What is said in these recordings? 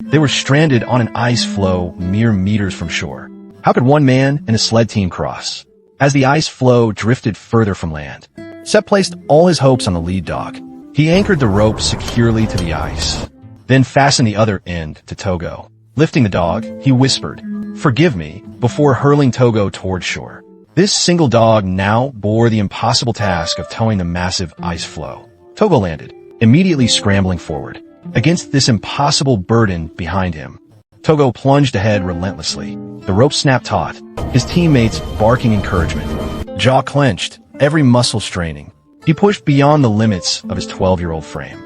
They were stranded on an ice floe mere meters from shore. How could one man and a sled team cross? As the ice floe drifted further from land, Sepp placed all his hopes on the lead dog. He anchored the rope securely to the ice, then fastened the other end to Togo. Lifting the dog, he whispered, "Forgive me," before hurling Togo toward shore. This single dog now bore the impossible task of towing the massive ice floe. Togo landed, immediately scrambling forward. Against this impossible burden behind him, Togo plunged ahead relentlessly. The rope snapped taut, his teammates barking encouragement. Jaw clenched, every muscle straining. He pushed beyond the limits of his 12-year-old frame.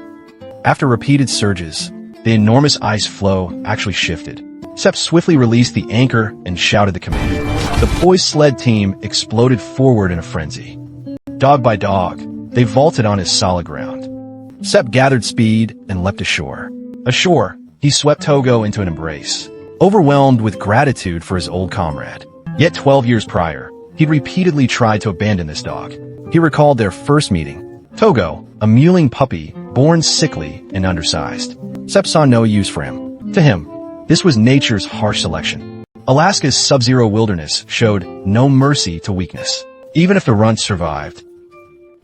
After repeated surges, the enormous ice floe actually shifted. Sepp swiftly released the anchor and shouted the command. The poised sled team exploded forward in a frenzy. Dog by dog, they vaulted on his solid ground. Sepp gathered speed and leapt ashore. Ashore, he swept Togo into an embrace, overwhelmed with gratitude for his old comrade. Yet 12 years prior, he'd repeatedly tried to abandon this dog. He recalled their first meeting. Togo, a mewling puppy, born sickly and undersized. Sepp saw no use for him. To him, this was nature's harsh selection. Alaska's sub-zero wilderness showed no mercy to weakness, even if the runt survived.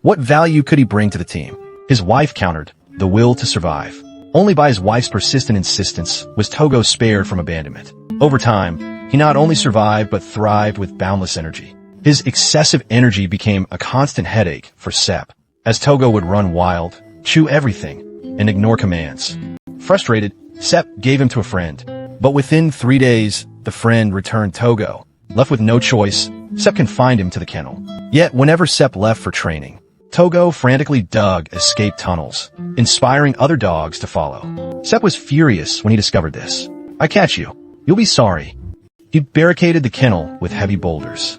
What value could he bring to the team? His wife countered, the will to survive. Only by his wife's persistent insistence was Togo spared from abandonment. Over time, he not only survived but thrived with boundless energy. His excessive energy became a constant headache for Sepp, as Togo would run wild, chew everything, and ignore commands. Frustrated, Sepp gave him to a friend. But within 3 days, the friend returned Togo. Left with no choice, Sepp confined him to the kennel. Yet whenever Sepp left for training, Togo frantically dug escape tunnels, inspiring other dogs to follow. Sepp was furious when he discovered this. "I catch you. You'll be sorry." He barricaded the kennel with heavy boulders.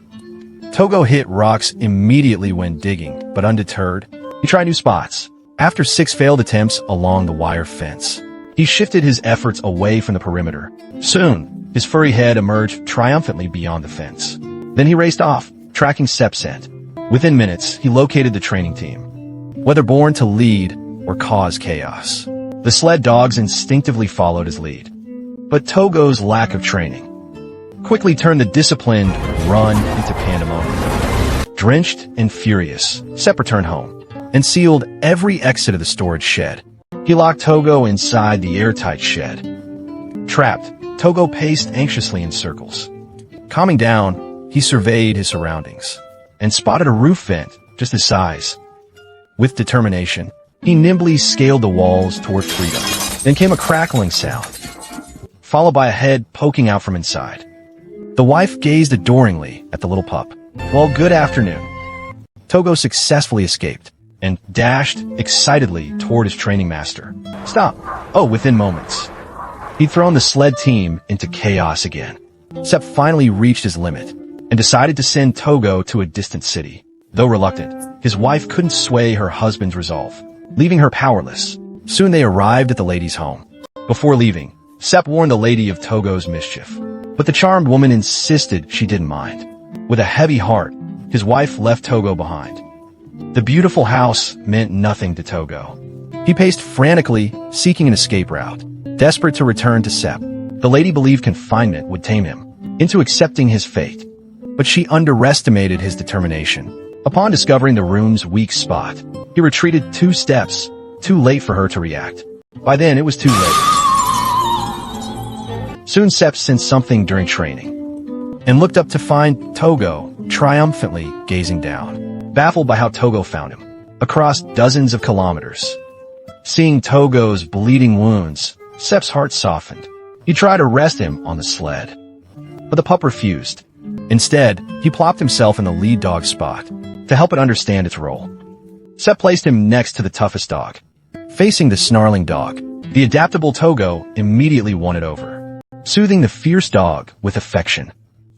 Togo hit rocks immediately when digging, but undeterred, he tried new spots. After 6 failed attempts along the wire fence, he shifted his efforts away from the perimeter. Soon, his furry head emerged triumphantly beyond the fence. Then he raced off, tracking Sepp's scent. Within minutes, he located the training team. Whether born to lead or cause chaos, the sled dogs instinctively followed his lead. But Togo's lack of training quickly turned the disciplined run into pandemonium. Drenched and furious, Sepp returned home and sealed every exit of the storage shed. He locked Togo inside the airtight shed. Trapped, Togo paced anxiously in circles. Calming down, he surveyed his surroundings and spotted a roof vent just his size. With determination, he nimbly scaled the walls toward freedom. Then came a crackling sound, followed by a head poking out from inside. The wife gazed adoringly at the little pup. "Well, good afternoon." Togo successfully escaped and dashed excitedly toward his training master. "Stop." Oh, within moments, he'd thrown the sled team into chaos again. Sepp finally reached his limit and decided to send Togo to a distant city. Though reluctant, his wife couldn't sway her husband's resolve, leaving her powerless. Soon they arrived at the lady's home. Before leaving, Sepp warned the lady of Togo's mischief, but the charmed woman insisted she didn't mind. With a heavy heart, his wife left Togo behind. The beautiful house meant nothing to Togo. He paced frantically, seeking an escape route, desperate to return to Sepp. The lady believed confinement would tame him into accepting his fate, but she underestimated his determination. Upon discovering the room's weak spot, he retreated 2 steps, too late for her to react. By then, it was too late. Soon Sepp sensed something during training and looked up to find Togo triumphantly gazing down, baffled by how Togo found him across dozens of kilometers. Seeing Togo's bleeding wounds, Sepp's heart softened. He tried to rest him on the sled, but the pup refused. Instead, he plopped himself in the lead dog spot to help it understand its role. Sepp placed him next to the toughest dog. Facing the snarling dog, the adaptable Togo immediately won it over, soothing the fierce dog with affection.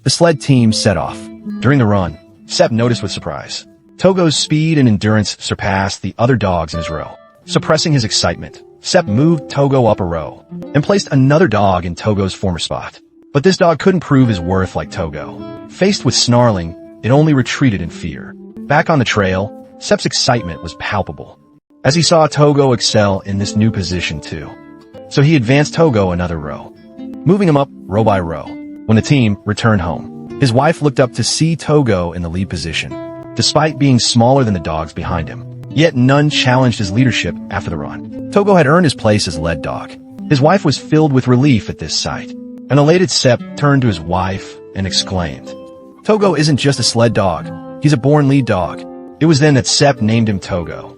The sled team set off. During the run, Sepp noticed with surprise, Togo's speed and endurance surpassed the other dogs in his row. Suppressing his excitement, Sepp moved Togo up a row and placed another dog in Togo's former spot. But this dog couldn't prove his worth like Togo. Faced with snarling, it only retreated in fear. Back on the trail, Sepp's excitement was palpable, as he saw Togo excel in this new position too. so he advanced Togo another row, moving him up row by row. When the team returned home, his wife looked up to see Togo in the lead position, despite being smaller than the dogs behind him. Yet none challenged his leadership after the run. Togo had earned his place as lead dog. His wife was filled with relief at this sight. An elated Sepp turned to his wife and exclaimed, "Togo isn't just a sled dog. He's a born lead dog." It was then that Sepp named him Togo,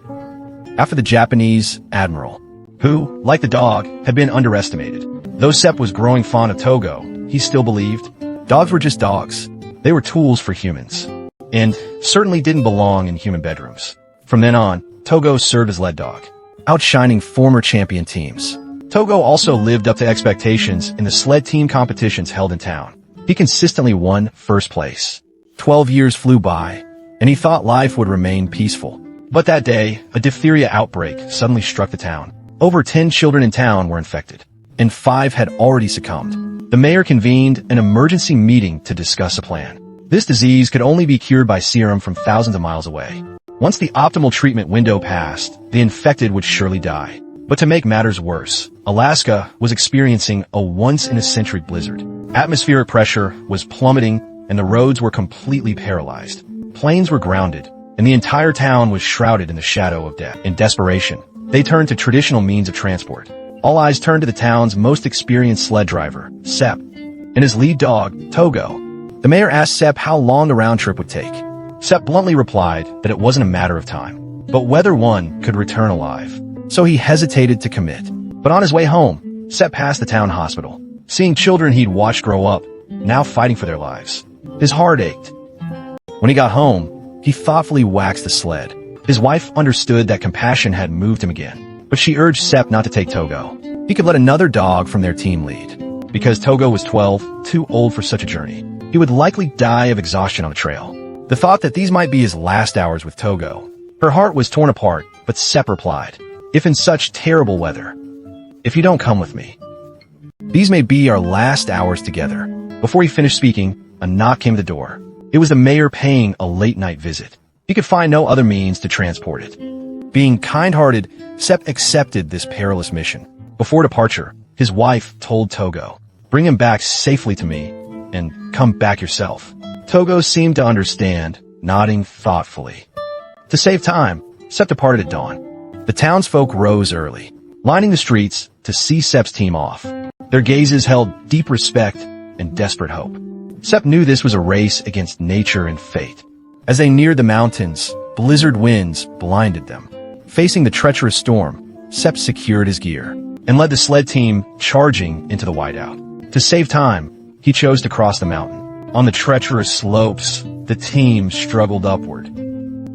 after the Japanese admiral, who, like the dog, had been underestimated. Though Sepp was growing fond of Togo, he still believed dogs were just dogs. They were tools for humans, and certainly didn't belong in human bedrooms. From then on, Togo served as lead dog, outshining former champion teams. Togo also lived up to expectations in the sled team competitions held in town. He consistently won first place. 12 years flew by, and he thought life would remain peaceful. But that day, a diphtheria outbreak suddenly struck the town. Over 10 children in town were infected, and 5 had already succumbed. The mayor convened an emergency meeting to discuss a plan. This disease could only be cured by serum from thousands of miles away. Once the optimal treatment window passed, the infected would surely die. But to make matters worse, Alaska was experiencing a once-in-a-century blizzard. Atmospheric pressure was plummeting, and the roads were completely paralyzed. Planes were grounded, and the entire town was shrouded in the shadow of death. In desperation, they turned to traditional means of transport. All eyes turned to the town's most experienced sled driver, Sepp, and his lead dog, Togo. The mayor asked Sepp how long the round trip would take. Sepp bluntly replied that it wasn't a matter of time, but whether one could return alive. So he hesitated to commit. But on his way home, Sepp passed the town hospital, seeing children he'd watched grow up, now fighting for their lives. His heart ached. When he got home, he thoughtfully waxed the sled. His wife understood that compassion had moved him again, but she urged Sepp not to take Togo. He could let another dog from their team lead. Because Togo was 12, too old for such a journey. He would likely die of exhaustion on the trail. The thought that these might be his last hours with Togo. Her heart was torn apart, but Sepp replied, "If in such terrible weather, if you don't come with me, these may be our last hours together." Before he finished speaking, a knock came to the door. It was the mayor paying a late-night visit. He could find no other means to transport it. Being kind-hearted, Sepp accepted this perilous mission. Before departure, his wife told Togo, "Bring him back safely to me, and come back yourself." Togo seemed to understand, nodding thoughtfully. To save time, Sepp departed at dawn. The townsfolk rose early, lining the streets to see Sepp's team off. Their gazes held deep respect and desperate hope. Sepp knew this was a race against nature and fate. As they neared the mountains, blizzard winds blinded them. Facing the treacherous storm, Sepp secured his gear and led the sled team charging into the whiteout. To save time, he chose to cross the mountain. On the treacherous slopes, the team struggled upward.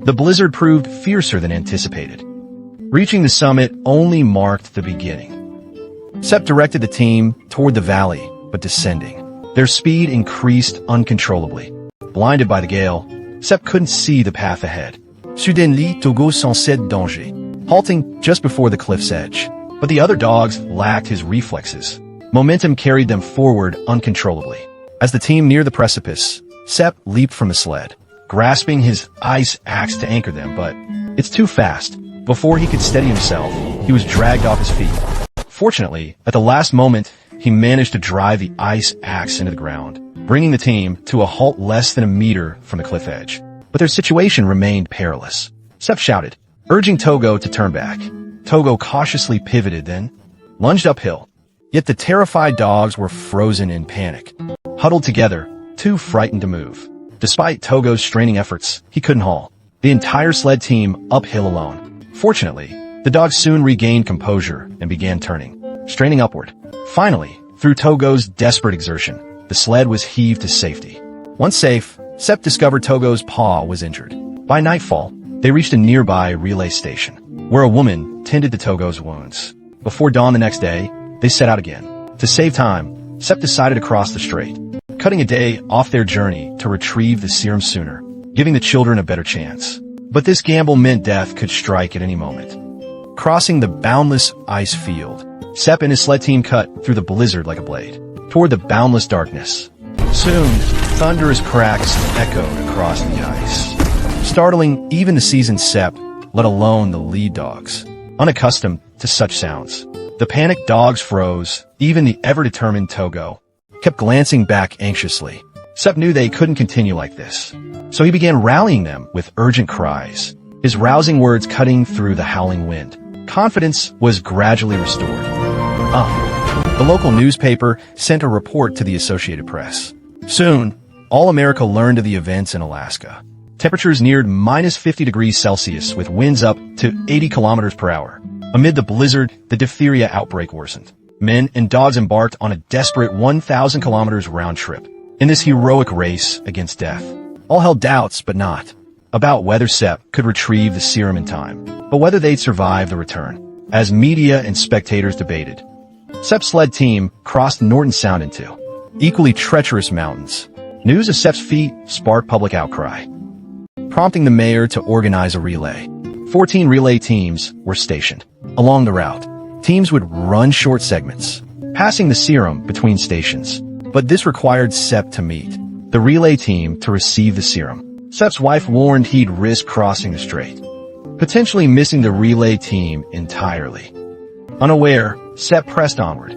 The blizzard proved fiercer than anticipated. Reaching the summit only marked the beginning. Sepp directed the team toward the valley, but descending. Their speed increased uncontrollably. Blinded by the gale, Sepp couldn't see the path ahead. Soudainement, Togo sensait danger, halting just before the cliff's edge. But the other dogs lacked his reflexes. Momentum carried them forward uncontrollably. As the team neared the precipice, Sepp leaped from the sled, grasping his ice axe to anchor them, but it's too fast. Before he could steady himself, he was dragged off his feet. Fortunately, at the last moment, he managed to drive the ice axe into the ground, bringing the team to a halt less than a meter from the cliff edge. But their situation remained perilous. Sepp shouted, urging Togo to turn back. Togo cautiously pivoted, then lunged uphill. Yet the terrified dogs were frozen in panic, huddled together, too frightened to move. Despite Togo's straining efforts, he couldn't haul the entire sled team uphill alone. Fortunately, the dogs soon regained composure and began turning, straining upward. Finally, through Togo's desperate exertion, the sled was heaved to safety. Once safe, Sepp discovered Togo's paw was injured. By nightfall, they reached a nearby relay station, where a woman tended to Togo's wounds. Before dawn the next day, they set out again. To save time, Sepp decided to cross the strait, cutting a day off their journey to retrieve the serum sooner, giving the children a better chance. But this gamble meant death could strike at any moment. Crossing the boundless ice field, Sepp and his sled team cut through the blizzard like a blade, toward the boundless darkness. Soon, thunderous cracks echoed across the ice, startling even the seasoned Sepp, let alone the lead dogs. Unaccustomed to such sounds, The panicked dogs froze. Even the ever-determined Togo kept glancing back anxiously. Sepp knew they couldn't continue like this, so he began rallying them with urgent cries, his rousing words cutting through the howling wind. Confidence was gradually restored. The local newspaper sent a report to the Associated Press. Soon, all America learned of the events in Alaska. Temperatures neared minus 50 degrees Celsius with winds up to 80 kilometers per hour. Amid the blizzard, the diphtheria outbreak worsened. Men and dogs embarked on a desperate 1,000 kilometers round trip in this heroic race against death. All held doubts, but not about whether Sepp could retrieve the serum in time, but whether they'd survive the return. As media and spectators debated, Sepp's sled team crossed Norton Sound into equally treacherous mountains. News of Sepp's feat sparked public outcry, prompting the mayor to organize a relay. 14 relay teams were stationed along the route. Teams would run short segments, passing the serum between stations. But this required Sepp to meet the relay team to receive the serum. Sepp's wife warned he'd risk crossing the strait, potentially missing the relay team entirely. Unaware, Sepp pressed onward.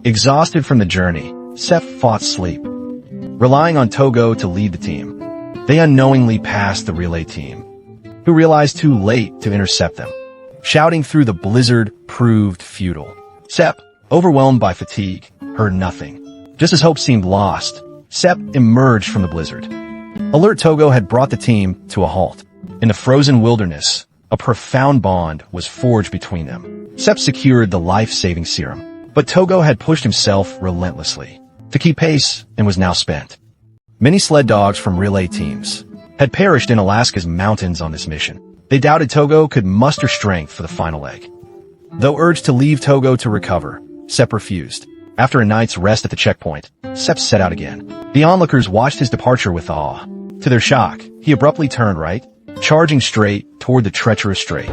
Exhausted from the journey, Sepp fought sleep, relying on Togo to lead the team. They unknowingly passed the relay team, who realized too late to intercept them. Shouting through the blizzard proved futile. Sepp, overwhelmed by fatigue, heard nothing. Just as hope seemed lost, Sepp emerged from the blizzard. Alert Togo had brought the team to a halt. In the frozen wilderness, a profound bond was forged between them. Sepp secured the life-saving serum, but Togo had pushed himself relentlessly to keep pace and was now spent. Many sled dogs from relay teams had perished in Alaska's mountains on this mission. They doubted Togo could muster strength for the final leg. Though urged to leave Togo to recover, Sepp refused. After a night's rest at the checkpoint, Sepp set out again. The onlookers watched his departure with awe. To their shock, he abruptly turned right, charging straight toward the treacherous strait.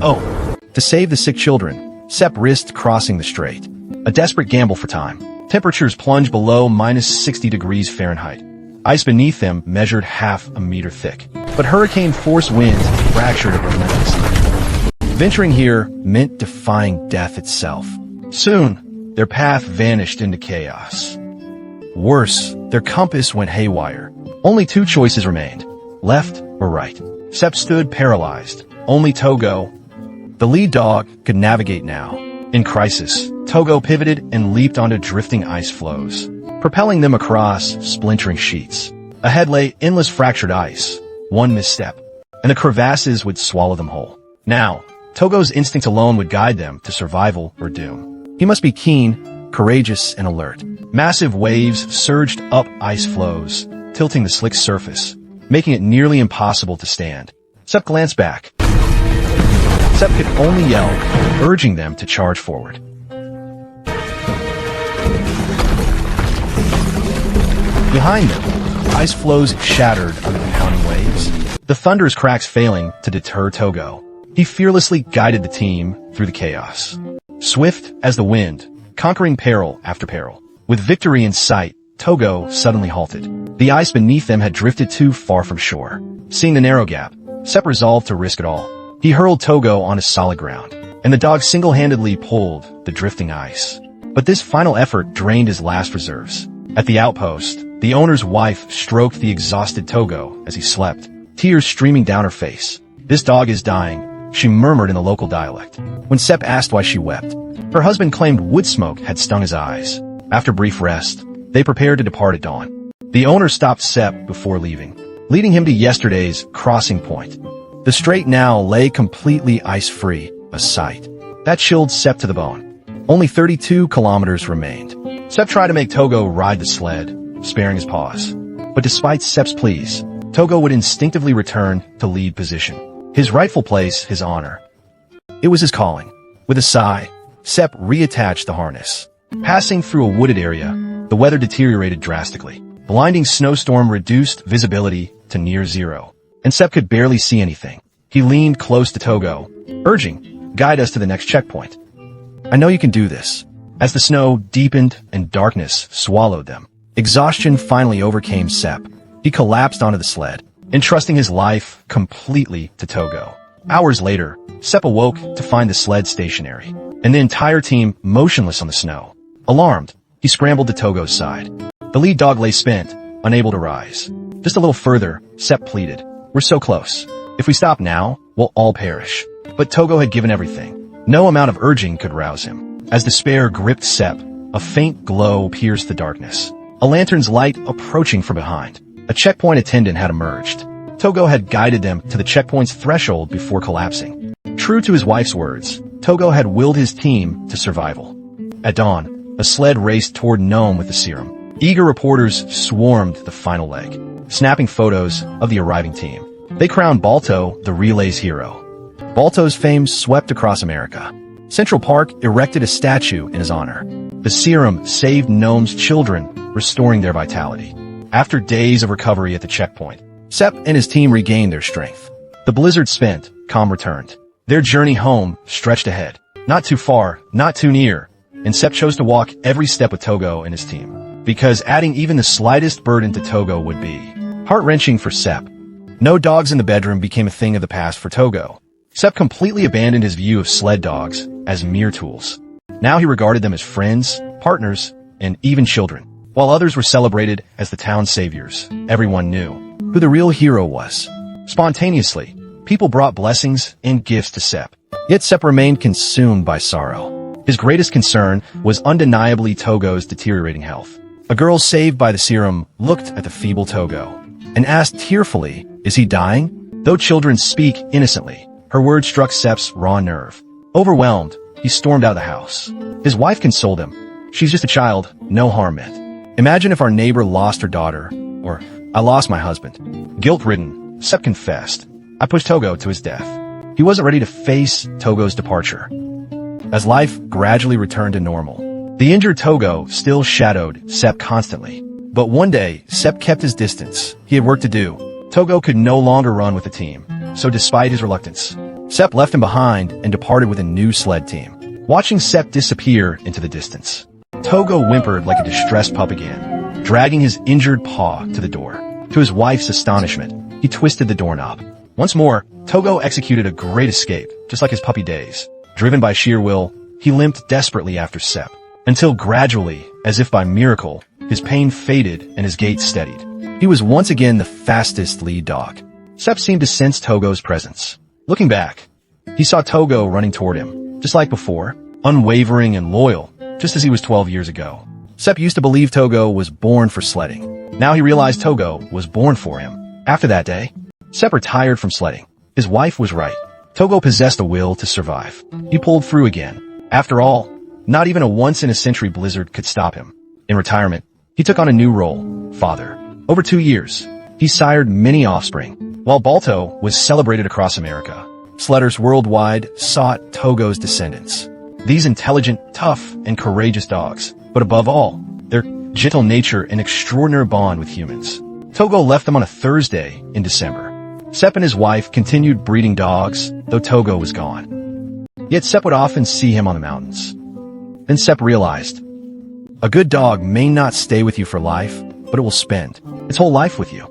To save the sick children, Sepp risked crossing the strait. A desperate gamble for time. Temperatures plunged below minus 60 degrees Fahrenheit. Ice beneath them measured half a meter thick. But hurricane-force winds fractured it relentlessly. Venturing here meant defying death itself. Soon, their path vanished into chaos. Worse, their compass went haywire. Only two choices remained, left or right. Sepp stood paralyzed. Only Togo, the lead dog, could navigate now. In crisis, Togo pivoted and leaped onto drifting ice floes, propelling them across splintering sheets. Ahead lay endless fractured ice. One misstep, and the crevasses would swallow them whole. Now, Togo's instinct alone would guide them to survival or doom. He must be keen, courageous, and alert. Massive waves surged up ice floes, tilting the slick surface, making it nearly impossible to stand. Sepp glanced back. Sepp could only yell, urging them to charge forward. Behind them, ice floes shattered under the pounding waves, the thunderous cracks failing to deter Togo. He fearlessly guided the team through the chaos. Swift as the wind, conquering peril after peril. With victory in sight, Togo suddenly halted. The ice beneath them had drifted too far from shore. Seeing the narrow gap, Sepp resolved to risk it all. He hurled Togo onto solid ground, and the dog single-handedly pulled the drifting ice. But this final effort drained his last reserves. At the outpost, the owner's wife stroked the exhausted Togo as he slept, tears streaming down her face. "This dog is dying," she murmured in the local dialect. When Sepp asked why she wept, her husband claimed wood smoke had stung his eyes. After brief rest, they prepared to depart at dawn. The owner stopped Sepp before leaving, leading him to yesterday's crossing point. The strait now lay completely ice-free, a sight that chilled Sepp to the bone. Only 32 kilometers remained. Sepp tried to make Togo ride the sled, sparing his paws. But despite Sepp's pleas, Togo would instinctively return to lead position. His rightful place, his honor. It was his calling. With a sigh, Sepp reattached the harness. Passing through a wooded area, the weather deteriorated drastically. Blinding snowstorm reduced visibility to near zero, and Sepp could barely see anything. He leaned close to Togo, urging, "Guide us to the next checkpoint. I know you can do this." As the snow deepened and darkness swallowed them, exhaustion finally overcame Sepp. He collapsed onto the sled, entrusting his life completely to Togo. Hours later, Sepp awoke to find the sled stationary, and the entire team motionless on the snow. Alarmed, he scrambled to Togo's side. The lead dog lay spent, unable to rise. Just a little further, Sepp pleaded. We're so close. If we stop now, we'll all perish. But Togo had given everything. No amount of urging could rouse him. As despair gripped Sepp, a faint glow pierced the darkness. A lantern's light approaching from behind. A checkpoint attendant had emerged. Togo had guided them to the checkpoint's threshold before collapsing. True to his wife's words, Togo had willed his team to survival. At dawn, a sled raced toward Nome with the serum. Eager reporters swarmed the final leg, snapping photos of the arriving team. They crowned Balto the relay's hero. Balto's fame swept across America. Central Park erected a statue in his honor. The serum saved Nome's children, restoring their vitality. After days of recovery at the checkpoint, Sepp and his team regained their strength. The blizzard spent, calm returned. Their journey home stretched ahead. Not too far, not too near, and Sepp chose to walk every step with Togo and his team. Because adding even the slightest burden to Togo would be heart-wrenching for Sepp. No dogs in the bedroom became a thing of the past for Togo. Sepp completely abandoned his view of sled dogs as mere tools. Now he regarded them as friends, partners, and even children. While others were celebrated as the town's saviors, everyone knew who the real hero was. Spontaneously, people brought blessings and gifts to Sepp. Yet Sepp remained consumed by sorrow. His greatest concern was undeniably Togo's deteriorating health. A girl saved by the serum looked at the feeble Togo and asked tearfully, "Is he dying?" Though children speak innocently, her words struck Sepp's raw nerve. Overwhelmed, he stormed out of the house. His wife consoled him. "She's just a child, no harm meant. Imagine if our neighbor lost her daughter, or I lost my husband." Guilt-ridden, Sepp confessed, "I pushed Togo to his death." He wasn't ready to face Togo's departure. As life gradually returned to normal, the injured Togo still shadowed Sepp constantly. But one day, Sepp kept his distance. He had work to do. Togo could no longer run with the team, so despite his reluctance, Sepp left him behind and departed with a new sled team. Watching Sepp disappear into the distance, Togo whimpered like a distressed pup again, dragging his injured paw to the door. To his wife's astonishment, he twisted the doorknob. Once more, Togo executed a great escape, just like his puppy days. Driven by sheer will, he limped desperately after Sepp, until gradually, as if by miracle, his pain faded and his gait steadied. He was once again the fastest lead dog. Sepp seemed to sense Togo's presence. Looking back, he saw Togo running toward him, just like before, unwavering and loyal, just as he was 12 years ago. Sepp used to believe Togo was born for sledding. Now he realized Togo was born for him. After that day, Sepp retired from sledding. His wife was right. Togo possessed a will to survive. He pulled through again. After all, not even a once-in-a-century blizzard could stop him. In retirement, he took on a new role, father. Over 2 years, he sired many offspring. While Balto was celebrated across America, sledders worldwide sought Togo's descendants. These intelligent, tough, and courageous dogs, but above all, their gentle nature and extraordinary bond with humans. Togo left them on a Thursday in December. Sepp and his wife continued breeding dogs, though Togo was gone. Yet Sepp would often see him on the mountains. Then Sepp realized, a good dog may not stay with you for life, but it will spend its whole life with you.